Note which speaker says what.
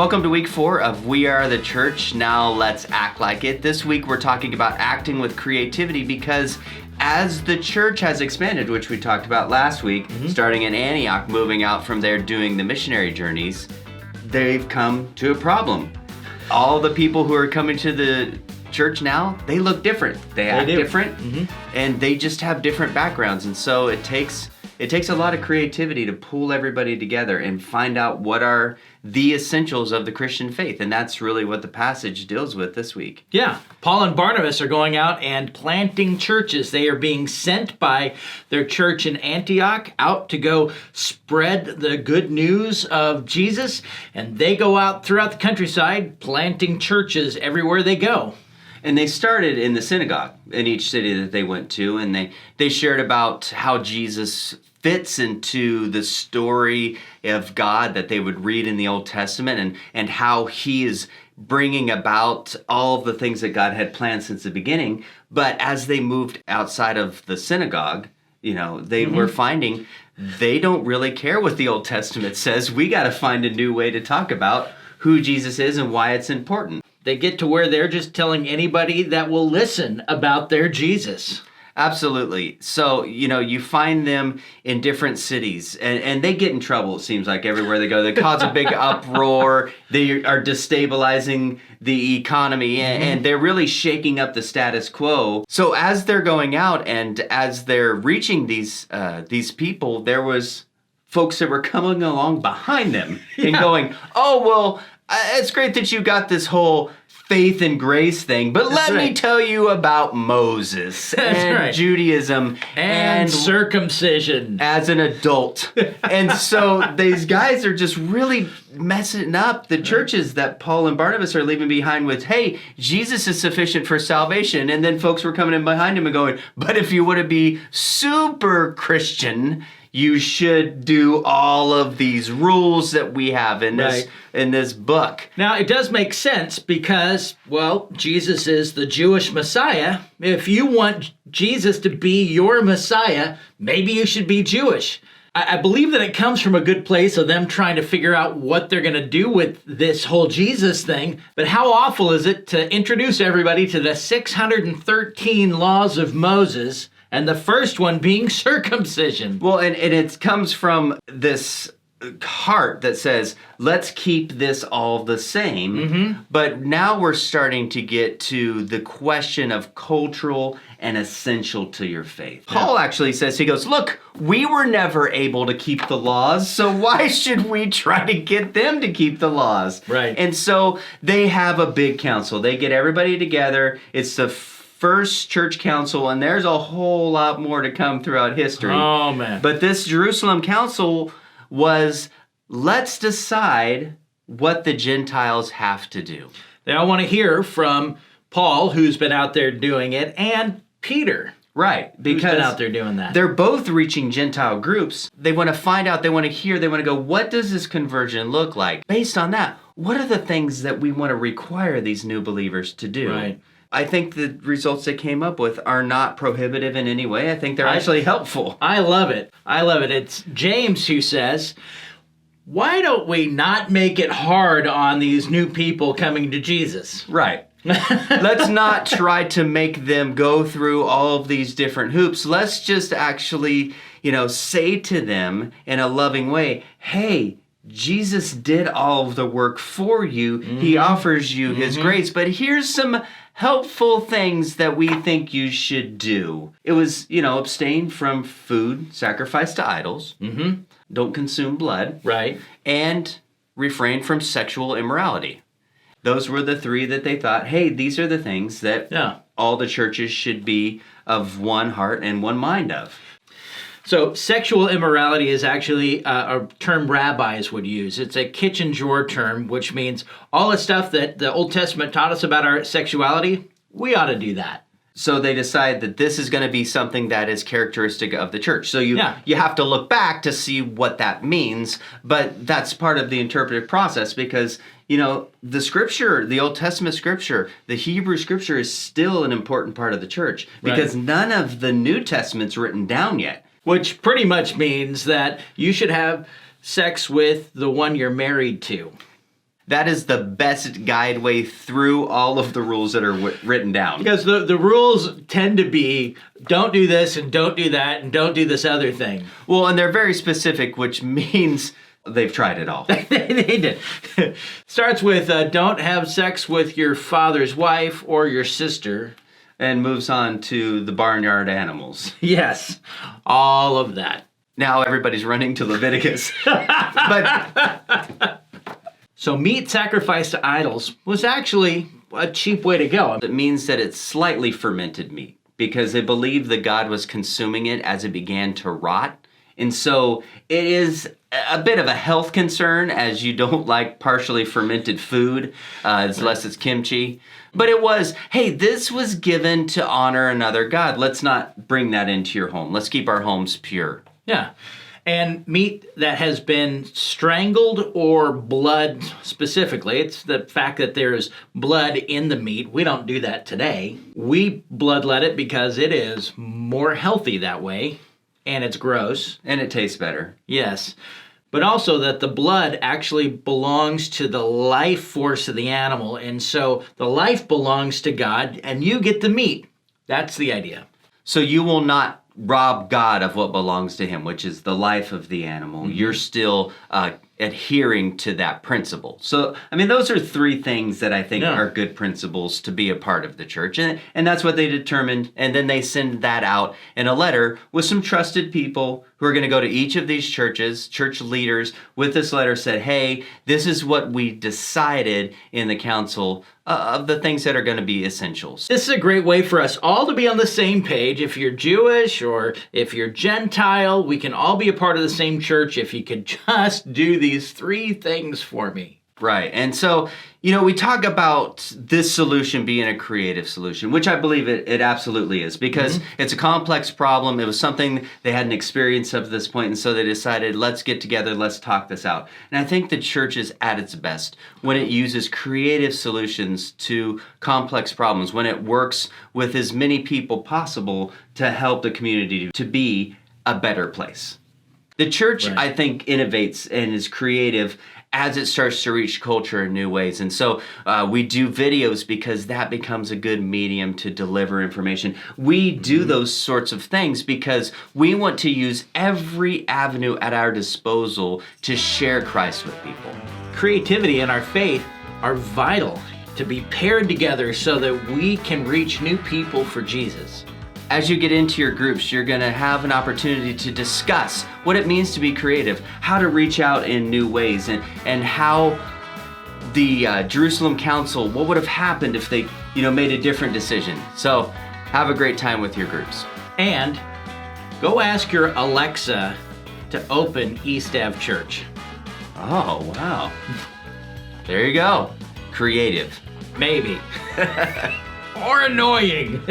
Speaker 1: Welcome to week 4 of We Are the Church. Now let's act like it. This week we're talking about acting with creativity because as the church has expanded, which we talked about last week, starting in Antioch, moving out from there doing the missionary journeys, they've come to a problem. All the people who are coming to the church now, they look different. They act different, and they just have different backgrounds. And so it takes a lot of creativity to pull everybody together and find out what are the essentials of the Christian faith. And that's really what the passage deals with this week.
Speaker 2: Yeah. Paul and Barnabas are going out and planting churches. They are being sent by their church in Antioch out to go spread the good news of Jesus. And they go out throughout the countryside planting churches everywhere they go.
Speaker 1: And they started in the synagogue in each city that they went to, and they shared about how Jesus fits into the story of God that they would read in the Old Testament, and how he is bringing about all of the things that God had planned since the beginning. But as they moved outside of the synagogue, they were finding they don't really care what the Old Testament says. We got to find a new way to talk about who Jesus is and why it's important.
Speaker 2: They get to where they're just telling anybody that will listen about their Jesus.
Speaker 1: Absolutely. So, you find them in different cities, and they get in trouble, it seems like, everywhere they go. They cause a big uproar. They are destabilizing the economy, and they're really shaking up the status quo. So as they're going out and as they're reaching these people, there was folks that were coming along behind them and going, oh, well, it's great that you got this whole faith and grace thing, but let me tell you about Moses and Judaism
Speaker 2: and circumcision
Speaker 1: as an adult. And so these guys are just really messing up the churches that Paul and Barnabas are leaving behind with, hey, Jesus is sufficient for salvation. And then folks were coming in behind him and going, but if you want to be super Christian, you should do all of these rules that we have in this book.
Speaker 2: Now, it does make sense because, well, Jesus is the Jewish Messiah. If you want Jesus to be your Messiah, maybe you should be Jewish. I believe that it comes from a good place of them trying to figure out what they're going to do with this whole Jesus thing. But how awful is it to introduce everybody to the 613 laws of Moses, and the first one being circumcision?
Speaker 1: Well, and it comes from this heart that says, let's keep this all the same. But now we're starting to get to the question of cultural and essential to your faith. Paul actually says, he goes, look, we were never able to keep the laws, so why should we try to get them to keep the laws?
Speaker 2: Right.
Speaker 1: And so they have a big council. They get everybody together. It's the first church council, and there's a whole lot more to come throughout history.
Speaker 2: Oh, man.
Speaker 1: But this Jerusalem council was, let's decide what the Gentiles have to do.
Speaker 2: They all want to hear from Paul, who's been out there doing it, and Peter.
Speaker 1: Right, because
Speaker 2: who's been out there doing that.
Speaker 1: They're both reaching Gentile groups. They want to find out, they want to hear, they want to go, what does this conversion look like? Based on that, what are the things that we want to require these new believers to do?
Speaker 2: Right.
Speaker 1: I think the results they came up with are not prohibitive in any way. I think they're actually helpful.
Speaker 2: I love it. I love it. It's James who says, why don't we not make it hard on these new people coming to Jesus?
Speaker 1: Right. Let's not try to make them go through all of these different hoops. Let's just actually, say to them in a loving way, hey, Jesus did all of the work for you. He offers you his grace, but here's some helpful things that we think you should do. It was, abstain from food sacrificed to idols. Don't consume blood.
Speaker 2: Right.
Speaker 1: And refrain from sexual immorality. Those were the 3 that they thought, hey, these are the things that all the churches should be of one heart and one mind of.
Speaker 2: So sexual immorality is actually a term rabbis would use. It's a kitchen drawer term, which means all the stuff that the Old Testament taught us about our sexuality, we ought to do that.
Speaker 1: So they decide that this is going to be something that is characteristic of the church. So you have to look back to see what that means, but that's part of the interpretive process because, the scripture, the Old Testament scripture, the Hebrew scripture is still an important part of the church because none of the New Testament's written down yet.
Speaker 2: Which pretty much means that you should have sex with the one you're married to.
Speaker 1: that is the best guideway through all of the rules that are written down.
Speaker 2: Because the rules tend to be, don't do this and don't do that and don't do this other thing.
Speaker 1: Well, and they're very specific, which means they've tried it all.
Speaker 2: They did. Starts with, don't have sex with your father's wife or your sister.
Speaker 1: And moves on to the barnyard animals.
Speaker 2: Yes, all of that.
Speaker 1: Now everybody's running to Leviticus.
Speaker 2: So meat sacrificed to idols was actually a cheap way to go.
Speaker 1: It means that it's slightly fermented meat because they believed that God was consuming it as it began to rot. And so it is a bit of a health concern as you don't like partially fermented food, unless it's kimchi. But it was, hey, this was given to honor another God. Let's not bring that into your home. Let's keep our homes pure.
Speaker 2: Yeah. And meat that has been strangled or blood specifically, it's the fact that there's blood in the meat. We don't do that today. We bloodlet it because it is more healthy that way, and it's gross.
Speaker 1: And it tastes better.
Speaker 2: Yes. But also that the blood actually belongs to the life force of the animal. And so the life belongs to God, and you get the meat. That's the idea.
Speaker 1: So you will not rob God of what belongs to him, which is the life of the animal. Mm-hmm. You're still adhering to that principle. So, I mean, those are three things that I think are good principles to be a part of the church. And that's what they determined. And then they send that out in a letter with some trusted people who are going to go to each of these churches, church leaders, with this letter said, hey, this is what we decided in the council of the things that are going to be essentials.
Speaker 2: This is a great way for us all to be on the same page. If you're Jewish or if you're Gentile, we can all be a part of the same church if you could just do these three things for me.
Speaker 1: Right. And so, we talk about this solution being a creative solution, which I believe it absolutely is, because it's a complex problem. It was something they hadn't experienced up to this point, and so they decided, let's get together, let's talk this out. And I think the church is at its best when it uses creative solutions to complex problems, when it works with as many people possible to help the community to be a better place. The church, right, I think, innovates and is creative as it starts to reach culture in new ways. And so we do videos because that becomes a good medium to deliver information. We do those sorts of things because we want to use every avenue at our disposal to share Christ with people.
Speaker 2: Creativity and our faith are vital to be paired together so that we can reach new people for Jesus.
Speaker 1: As you get into your groups, you're going to have an opportunity to discuss what it means to be creative, how to reach out in new ways, and how the Jerusalem Council, what would have happened if they, made a different decision. So have a great time with your groups.
Speaker 2: And go ask your Alexa to open East Ave Church.
Speaker 1: Oh, wow. There you go. Creative.
Speaker 2: Maybe. Or annoying.